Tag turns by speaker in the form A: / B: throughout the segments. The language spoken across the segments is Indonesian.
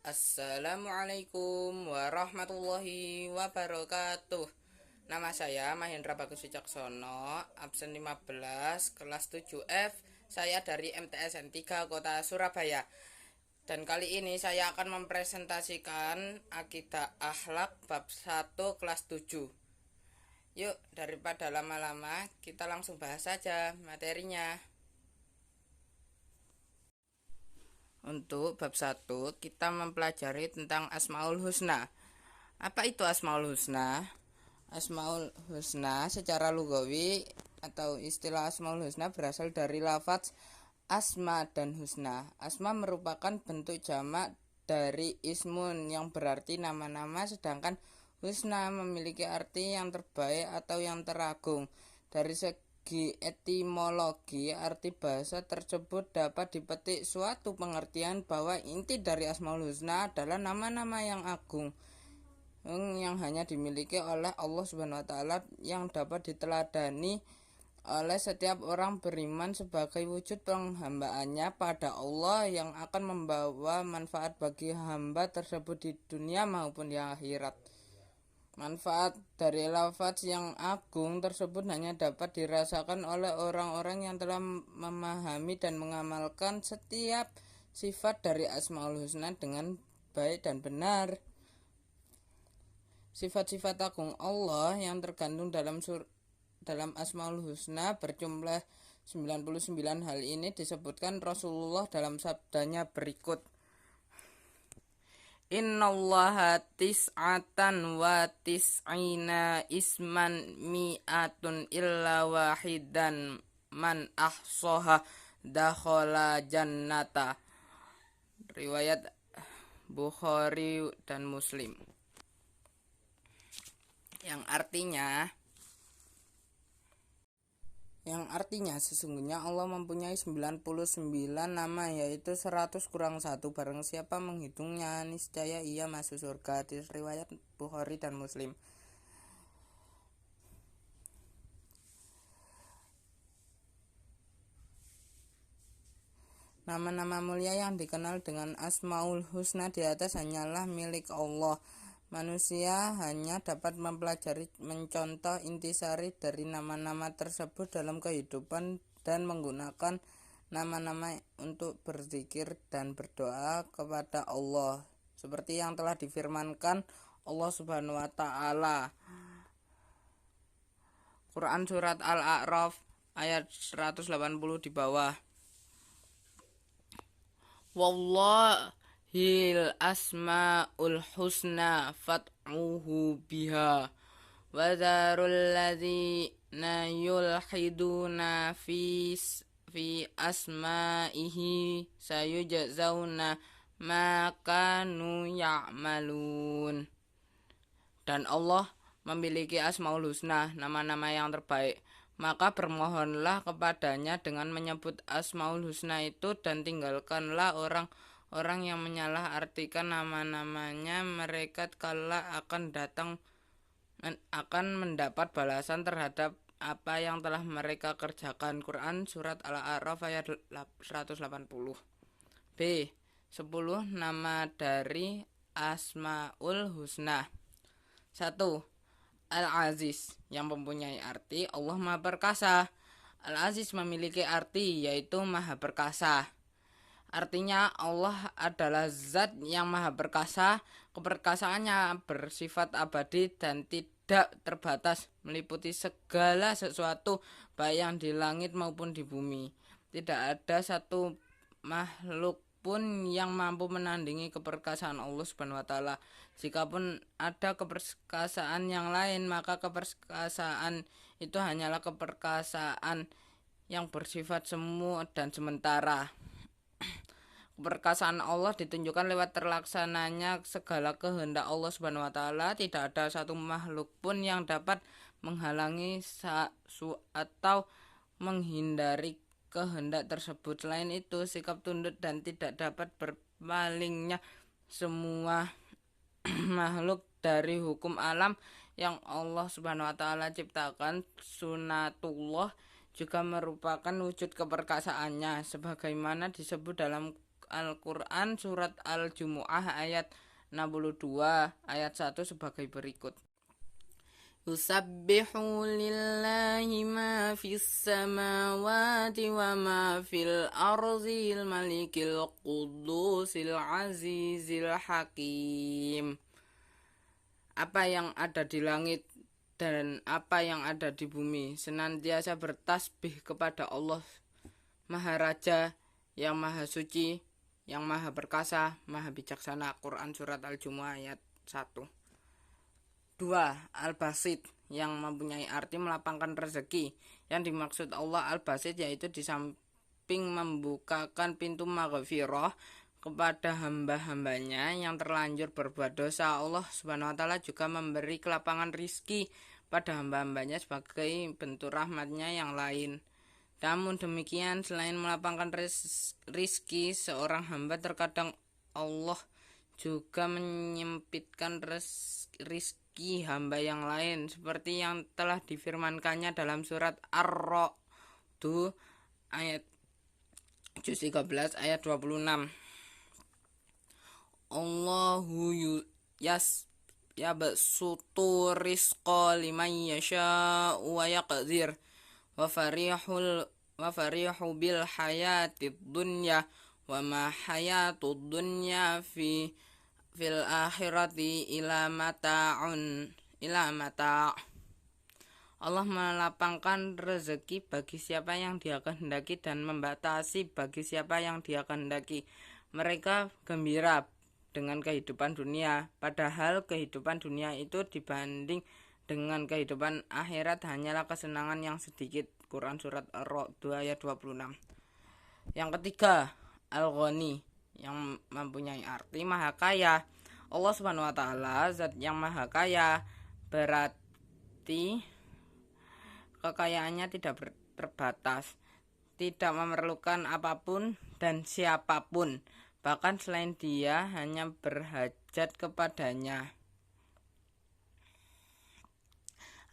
A: Assalamualaikum warahmatullahi wabarakatuh. Nama saya Mahendra Bagus Wicaksono, absen 15, kelas 7F. Saya dari MTSN 3 Kota Surabaya. Dan kali ini saya akan mempresentasikan Akidah Akhlak bab 1 kelas 7. Yuk, daripada lama-lama, kita langsung bahas saja materinya. Untuk bab 1 kita mempelajari tentang Asmaul Husna. Apa itu Asmaul Husna? Asmaul Husna secara lugawi atau istilah Asmaul Husna berasal dari lafaz asma dan husna. Asma merupakan bentuk jamak dari ismun yang berarti nama-nama, sedangkan husna memiliki arti yang terbaik atau yang teragung. Dari segi etimologi, arti bahasa tersebut dapat dipetik suatu pengertian bahwa inti dari Asmaul Husna adalah nama-nama yang agung yang hanya dimiliki oleh Allah Subhanahu wa taala, yang dapat diteladani oleh setiap orang beriman sebagai wujud penghambaannya pada Allah yang akan membawa manfaat bagi hamba tersebut di dunia maupun di akhirat. Manfaat dari lafaz yang agung tersebut hanya dapat dirasakan oleh orang-orang yang telah memahami dan mengamalkan setiap sifat dari Asmaul Husna dengan baik dan benar. Sifat-sifat agung Allah yang terkandung dalam Asmaul Husna berjumlah 99. Hal ini disebutkan Rasulullah dalam sabdanya berikut. Innallaha tis'atan wa tis'ina isman mi'atun illa wahidan man ahsoha dakhala jannata. Riwayat Bukhari dan Muslim. Yang artinya sesungguhnya Allah mempunyai 99 nama, yaitu 100 kurang 1. Barang siapa menghitungnya, niscaya ia masuk surga. Hadis riwayat Bukhari dan Muslim. Nama-nama mulia yang dikenal dengan Asmaul Husna di atas hanyalah milik Allah. Manusia hanya dapat mempelajari, mencontoh intisari dari nama-nama tersebut dalam kehidupan dan menggunakan nama-nama untuk berzikir dan berdoa kepada Allah, seperti yang telah difirmankan Allah Subhanahu wa taala. Quran surat Al-A'raf ayat 180 di bawah. Wallahil asmaul husna fad'uhu biha wa dharul ladzina yulhiduna fi asma'ihi sayujzauna ma kanu ya'malun. Dan Allah memiliki Asmaul Husna, nama-nama yang terbaik. Maka bermohonlah kepadanya dengan menyebut Asmaul Husna itu, dan tinggalkanlah orang-orang yang menyalahartikan nama-namanya. Mereka kelak akan mendapat balasan terhadap apa yang telah mereka kerjakan. Quran surat Al-A'raf ayat 180. B. 10 nama dari Asmaul Husna. 1. Al-Aziz, yang mempunyai arti Allah Maha Perkasa. Al-Aziz memiliki arti yaitu Maha Perkasa. Artinya Allah adalah zat yang maha perkasa. Keperkasaannya bersifat abadi dan tidak terbatas, meliputi segala sesuatu baik yang di langit maupun di bumi. Tidak ada satu makhluk pun yang mampu menandingi keperkasaan Allah Subhanahu wa taala. Jikapun ada keperkasaan yang lain, maka keperkasaan itu hanyalah keperkasaan yang bersifat semu dan sementara. Keperkasaan Allah ditunjukkan lewat terlaksananya segala kehendak Allah Subhanahu wa taala. Tidak ada satu makhluk pun yang dapat menghalangi atau menghindari kehendak tersebut. Selain itu, sikap tunduk dan tidak dapat berpalingnya semua makhluk dari hukum alam yang Allah Subhanahu wa taala ciptakan. Sunatullah juga merupakan wujud keperkasaannya, sebagaimana disebut dalam Al-Quran surat Al-Jumu'ah ayat 62 ayat 1 sebagai berikut. Yusabbihu lillahi ma fis samawati wa ma fil ardhil malikil qudusil azizil hakim. Apa yang ada di langit dan apa yang ada di bumi senantiasa bertasbih kepada Allah Maharaja yang Maha Suci, yang Maha Perkasa, Maha Bijaksana. Quran surat Al-Jumu'ah ayat 1. 2. Al-Basit, yang mempunyai arti melapangkan rezeki. Yang dimaksud Allah Al-Basit yaitu di samping membukakan pintu maghfirah kepada hamba-hambanya yang terlanjur berbuat dosa, Allah Subhanahu wa taala juga memberi kelapangan rizki pada hamba-hambanya sebagai bentuk rahmatnya yang lain. Namun demikian, selain melapangkan rizki seorang hamba, terkadang Allah juga menyempitkan rizki hamba yang lain, seperti yang telah difirmankannya dalam surat Ar-Ra'd ayat juz 13 ayat 26. Allahu yabsutu rizqa liman yasha'u wa yaqdir wa farihu bil hayatid dunya wa ma hayatud dunya fil akhirati ila mata'. Allah melapangkan rezeki bagi siapa yang Dia kehendaki dan membatasi bagi siapa yang Dia kehendaki. Mereka gembira dengan kehidupan dunia, padahal kehidupan dunia itu dibanding dengan kehidupan akhirat hanyalah kesenangan yang sedikit. Quran surat Ar-Ra'd ayat 26. Yang ketiga, Al-Ghani, yang mempunyai arti maha kaya. Allah Subhanahu wa taala zat yang maha kaya, berarti kekayaannya tidak terbatas, tidak memerlukan apapun dan siapapun, bahkan selain Dia hanya berhajat kepadanya.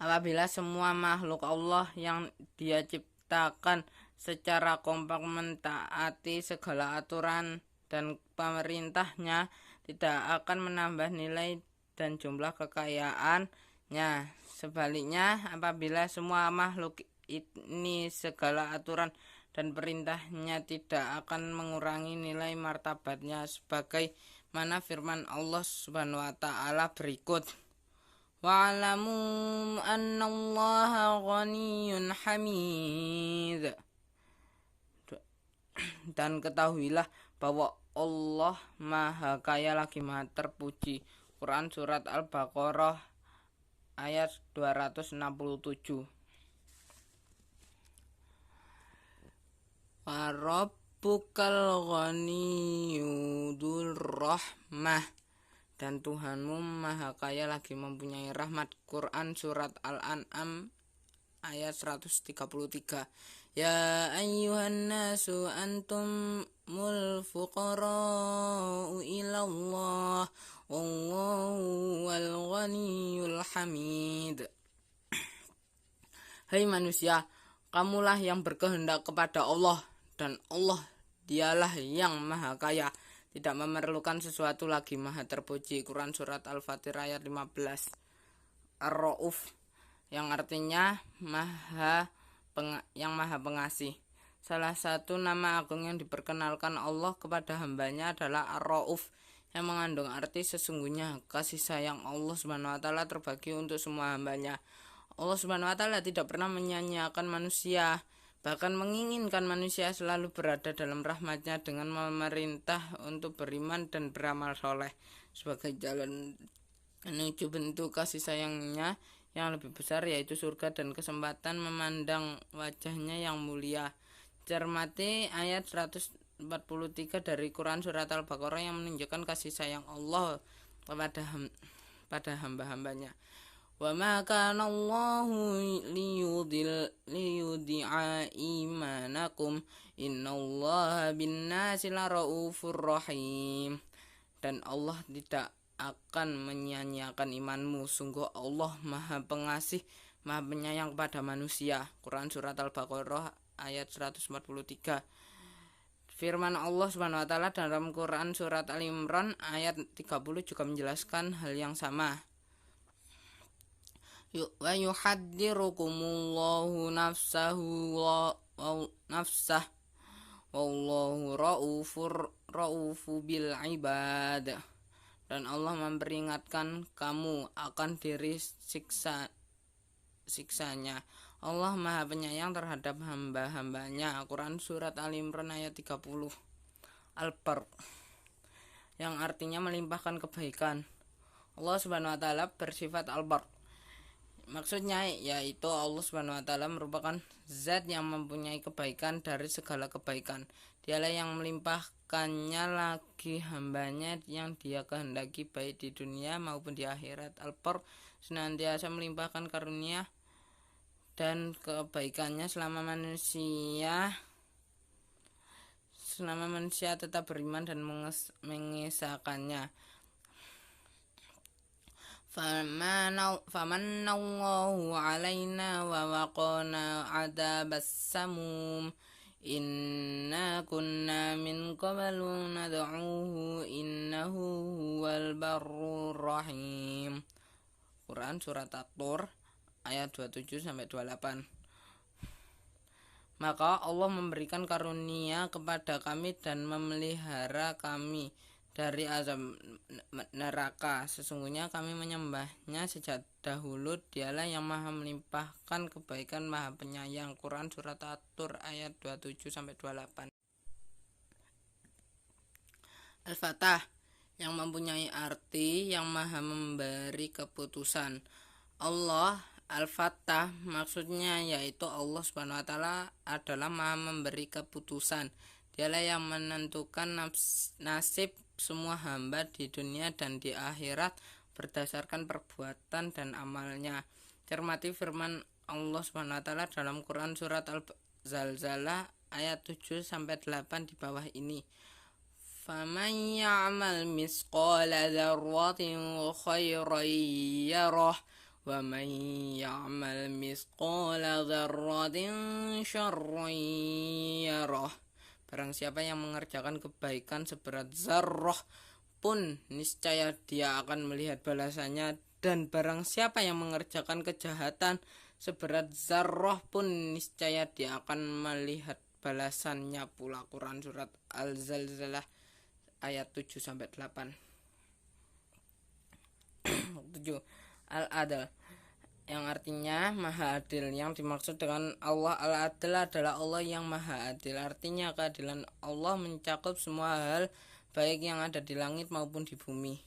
A: Apabila semua makhluk Allah yang Dia ciptakan secara kompak mentaati segala aturan dan pemerintahnya, tidak akan menambah nilai dan jumlah kekayaannya. Sebaliknya, apabila semua makhluk ini segala aturan dan perintahnya tidak akan mengurangi nilai martabatnya, sebagaimana firman Allah Subhanahu wa taala berikut. Wa'lamu annallaha ghaniyyun hamid. Dan ketahuilah bahwa Allah maha kaya lagi maha terpuji. Quran surat Al-Baqarah ayat 267. Wa rabbukal ghaniyyu dzur rahmah, dan Tuhanmu maha kaya lagi mempunyai rahmat. Quran surat Al-An'am ayat 133. Ya ayyuhan nasu antumul fuqara'u ilallah wallahu wal ghaniyyul hamid. Hai manusia, kamulah yang berkehendak kepada Allah, dan Allah Dialah yang maha kaya, tidak memerlukan sesuatu lagi, maha terpuji. Quran surat Al-Fatir ayat 15. Ar-Ra'uf, yang artinya yang maha pengasih. Salah satu nama agung yang diperkenalkan Allah kepada hambanya adalah Ar-Ra'uf, yang mengandung arti sesungguhnya kasih sayang Allah Subhanahu wa taala terbagi untuk semua hambanya. Allah Subhanahu wa taala tidak pernah menyia-nyiakan manusia, bahkan menginginkan manusia selalu berada dalam rahmatnya dengan memerintah untuk beriman dan beramal soleh sebagai jalan menuju bentuk kasih sayangnya yang lebih besar, yaitu surga dan kesempatan memandang wajahnya yang mulia. Cermati ayat 143 dari Quran surat Al-Baqarah yang menunjukkan kasih sayang Allah pada hamba-hambanya. Wa ma kana Allahu liyudhi'a imanakum innallaha bin-nasi laraufur rahim. Dan Allah tidak akan menyia-nyiakan imanmu, sungguh Allah maha pengasih, maha penyayang kepada manusia. Quran surat Al-Baqarah ayat 143. Firman Allah Subhanahu wa taala dalam Quran surat Al Imran ayat 30 juga menjelaskan hal yang sama. Wa yuhaddirukumullahu nafsah wallahu ra'ufu bil ibad. Dan Allah memperingatkan kamu akan diri siksanya. Allah Maha Penyayang terhadap hamba-hambanya. Quran surat Al Imran ayat 30. Al-Barr, yang artinya melimpahkan kebaikan. Allah Subhanahu wa taala bersifat Al-Barr. Maksudnya yaitu Allah Subhanahu wa taala merupakan zat yang mempunyai kebaikan dari segala kebaikan. Dialah yang melimpahkannya lagi hambanya yang dia kehendaki baik di dunia maupun di akhirat. Al-Barr senantiasa melimpahkan karunia dan kebaikannya selama manusia tetap beriman dan mengesahkannya. Famanallahu alaina wa waqana adabas samum inna kunna min qablu nad'uhu innahu huwal barrur rahim. Quran surat At-Tur ayat 27-28. Maka Allah memberikan karunia kepada kami dan memelihara kami dari azab neraka. Sesungguhnya kami menyembahnya sejak dahulu. Dialah yang maha melimpahkan kebaikan, maha penyayang. Quran surat At-Tur ayat 27-28. Al-Fatah, yang mempunyai arti yang maha memberi keputusan. Allah Al-Fattah maksudnya yaitu Allah Subhanahu wa taala adalah maha memberi keputusan. Dialah yang menentukan nasib semua hamba di dunia dan di akhirat berdasarkan perbuatan dan amalnya. Cermati firman Allah Subhanahu wa taala dalam Quran surat Al-Zalzalah ayat 7-8 di bawah ini. Faman ya'mal misqala dzarratin khairan yarah wa man ya'mal misqala dzarratin syarran yarah. Barang siapa yang mengerjakan kebaikan seberat zarrah pun niscaya dia akan melihat balasannya, dan barang siapa yang mengerjakan kejahatan seberat zarrah pun niscaya dia akan melihat balasannya pula. Quran surat Al-Zalzalah ayat 7-8. 7. Al-Adl, yang artinya maha adil. Yang dimaksud dengan Allah Al-Adil adalah Allah yang maha adil. Artinya keadilan Allah mencakup semua hal baik yang ada di langit maupun di bumi.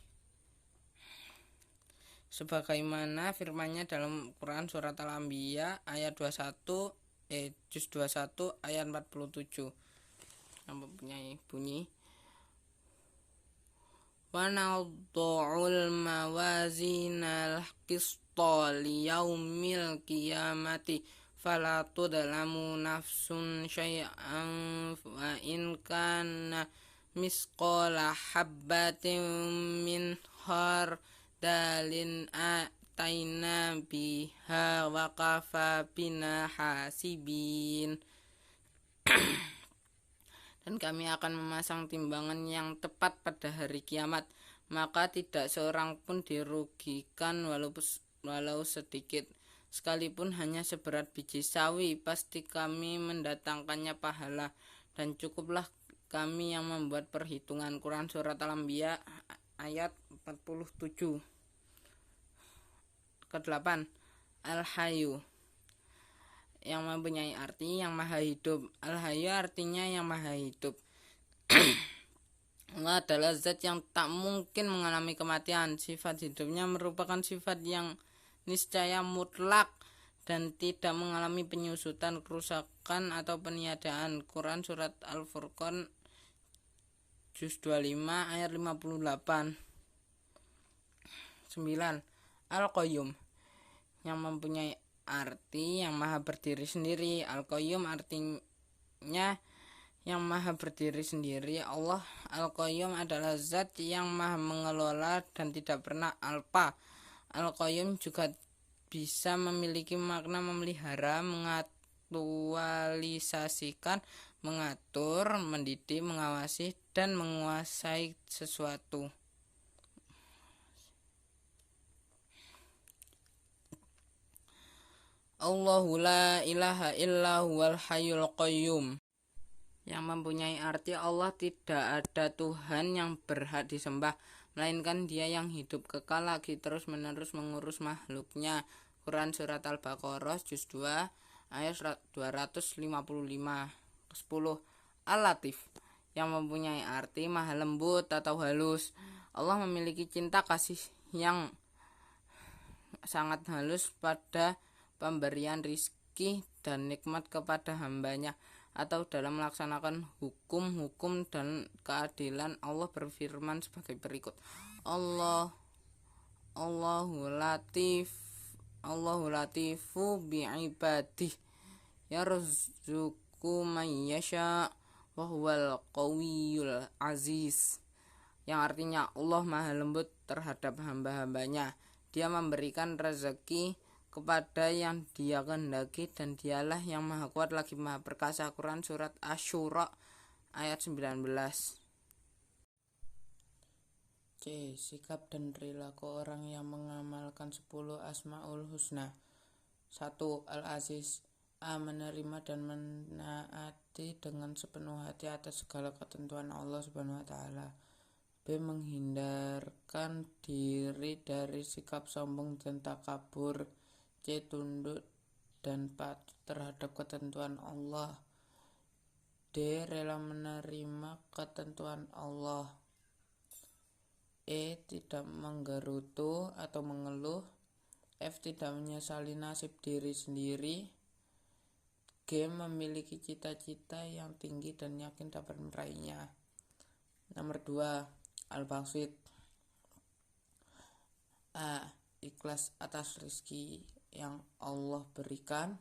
A: Sebagaimana firman-Nya dalam Quran surat Al-Anbiya ayat 21 juz 21 ayat 47 yang mempunyai bunyi wa nad'ul mawazinal qista liyaumil qiyamati fala tudlamu nafsun syai'an wa in kana misqala habbatin min khardalin ataina biha wa kafa bina hasibin. Dan kami akan memasang timbangan yang tepat pada hari kiamat, maka tidak seorang pun dirugikan walau sedikit, sekalipun hanya seberat biji sawi, pasti kami mendatangkannya pahala, dan cukuplah kami yang membuat perhitungan. Quran surat Al-Anbiya ayat 47. Ke-8. Al-Hayyu, yang mempunyai arti yang maha hidup. Al-Hayyu artinya yang maha hidup. Allah adalah zat yang tak mungkin mengalami kematian. Sifat hidupnya merupakan sifat yang niscaya mutlak dan tidak mengalami penyusutan, kerusakan, atau peniadaan. Quran surat Al-Furqan juz 25 ayat 58. 9. Al-Qayyum, yang mempunyai arti yang maha berdiri sendiri. Al-Qayyum artinya yang maha berdiri sendiri. Allah Al-Qayyum adalah zat yang maha mengelola dan tidak pernah alpa. Al-Qayyum juga bisa memiliki makna memelihara, mengaktualisasikan, mengatur, mendidik, mengawasi, dan menguasai sesuatu. Allahu la ilaha illa huwal hayyul qayyum, yang mempunyai arti Allah tidak ada Tuhan yang berhak disembah melainkan Dia yang hidup kekal lagi terus menerus mengurus makhluknya. Quran Surat Al-Baqarah Juz 2 ayat 255. 10. Al-Latif, yang mempunyai arti maha lembut atau halus. Allah memiliki cinta kasih yang sangat halus pada pemberian rizki dan nikmat kepada hambanya atau dalam melaksanakan hukum-hukum dan keadilan. Allah berfirman sebagai berikut. Allahu latifu bi'ibadih yarzuqu man yasha wa huwal qawiyyul aziz, yang artinya Allah maha lembut terhadap hamba-hambanya. Dia memberikan rezeki kepada yang Dia kehendaki dan Dialah yang maha kuat lagi maha perkasa. Quran Surat Asy-Syura ayat 19. C. Sikap dan perilaku orang yang mengamalkan 10 Asmaul Husna. 1. Al-Aziz. A. Menerima dan menaati dengan sepenuh hati atas segala ketentuan Allah Subhanahu wa taala. B. Menghindarkan diri dari sikap sombong dan takabur. C. Tunduk dan patuh terhadap ketentuan Allah. D. Rela menerima ketentuan Allah. E. Tidak menggerutu atau mengeluh. F. Tidak menyesali nasib diri sendiri. G. Memiliki cita-cita yang tinggi dan yakin dapat meraihnya. Nomor 2. Al-Basit. A. Ikhlas atas rezeki yang Allah berikan.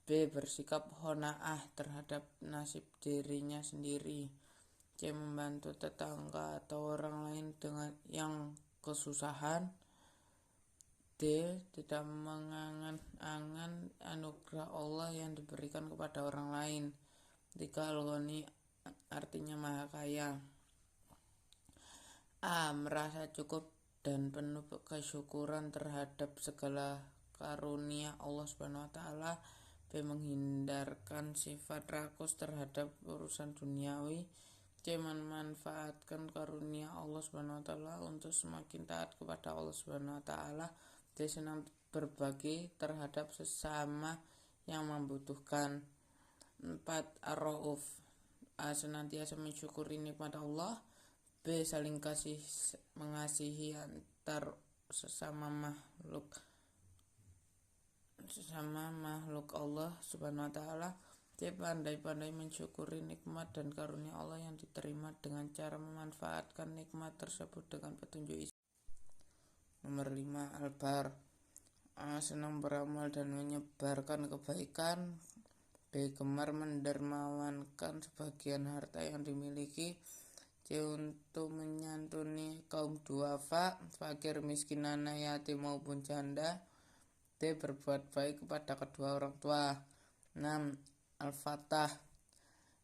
A: B. Bersikap qanaah terhadap nasib dirinya sendiri. C. Membantu tetangga atau orang lain dengan yang kesusahan. D. Tidak mengangan-angan anugerah Allah yang diberikan kepada orang lain. 3. Al-Ghani, artinya maha kaya. A. Merasa cukup dan penuh kesyukuran terhadap segala karunia Allah Subhanahu wa taala. B. Menghindarkan sifat rakus terhadap urusan duniawi. C. Memanfaatkan karunia Allah Subhanahu wa taala untuk semakin taat kepada Allah Subhanahu wa taala. D. Senang berbagi terhadap sesama yang membutuhkan. 4. Ar-Rauf. A. Senantiasa mensyukuri nikmat Allah. B. Saling mengasihi antar sesama makhluk Allah Subhanahu wa taala. C. Pandai-pandai mensyukuri nikmat dan karunia Allah yang diterima dengan cara memanfaatkan nikmat tersebut dengan petunjuk Islam. Nomor 5. Al-Bar. A. Senang beramal dan menyebarkan kebaikan. B. Gemar mendermawankan sebagian harta yang dimiliki. C. Untuk menyantuni kaum duafa, fakir, miskin, anak yatim maupun janda. D. Berbuat baik kepada kedua orang tua. 6. Al-Fatah.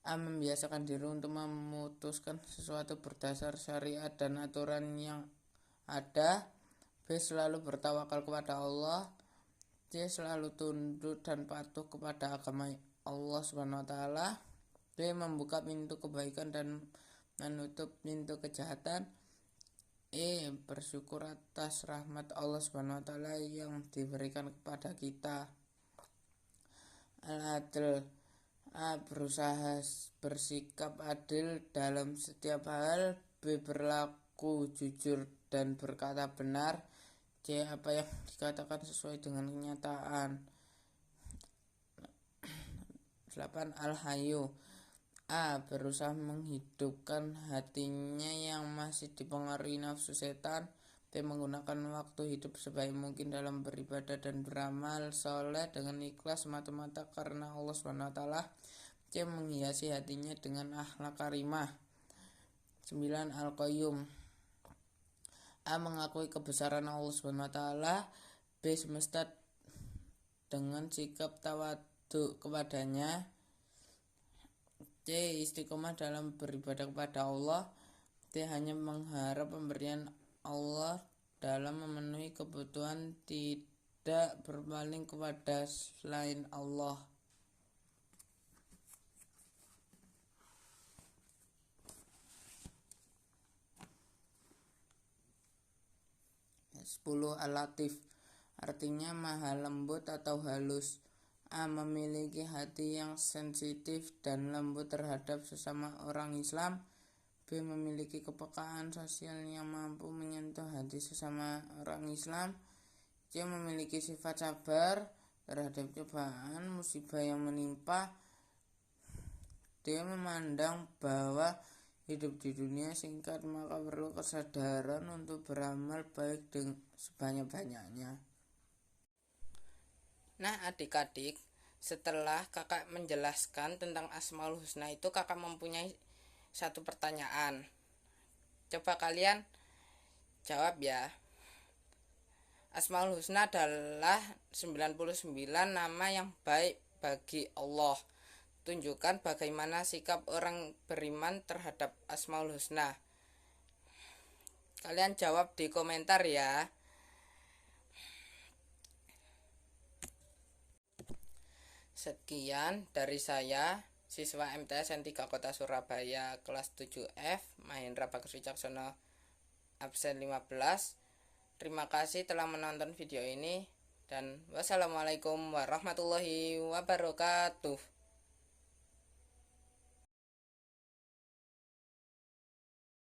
A: A. Membiasakan diri untuk memutuskan sesuatu berdasar syariat dan aturan yang ada. B. Selalu bertawakal kepada Allah. C. Selalu tunduk dan patuh kepada agama Allah Subhanahu wa taala. D. Membuka pintu kebaikan dan menutup pintu kejahatan. E. Bersyukur atas rahmat Allah Subhanahu wa taala yang diberikan kepada kita. Al-Adl. A. Berusaha bersikap adil dalam setiap hal. B. Berlaku jujur dan berkata benar. C. Apa yang dikatakan sesuai dengan kenyataan. 8. Al-Hayyu. A. Berusaha menghidupkan hatinya yang masih dipengaruhi nafsu setan. B. Menggunakan waktu hidup sebaik mungkin dalam beribadah dan beramal soleh dengan ikhlas semata-mata karena Allah Subhanahu wa taala. C. Menghiasi hatinya dengan akhlak karimah. 9. Al-Qayyum. A. Mengakui kebesaran Allah Subhanahu wa taala. B. Semesta dengan sikap tawadhu kepadanya. C. C. Istiqomah dalam beribadah kepada Allah. D. Hanya mengharap pemberian Allah dalam memenuhi kebutuhan, tidak berpaling kepada selain Allah. 10. Al-Latif, artinya maha lembut atau halus. A. Memiliki hati yang sensitif dan lembut terhadap sesama orang Islam. B. Memiliki kepekaan sosial yang mampu menyentuh hati sesama orang Islam. C. Memiliki sifat sabar terhadap cobaan musibah yang menimpa. D. Memandang bahwa hidup di dunia singkat, maka perlu kesadaran untuk beramal baik dengan sebanyak-banyaknya. Nah adik-adik, setelah kakak menjelaskan tentang Asmaul Husna itu, kakak mempunyai satu pertanyaan. Coba kalian jawab ya. Asmaul Husna adalah 99 nama yang baik bagi Allah. Tunjukkan bagaimana sikap orang beriman terhadap Asmaul Husna. Kalian jawab di komentar ya. Sekian dari saya, siswa MTSN 3 Kota Surabaya kelas 7F, Mahendra Bagus Wicaksono, absen 15. Terima kasih telah menonton video ini, dan wassalamualaikum warahmatullahi wabarakatuh.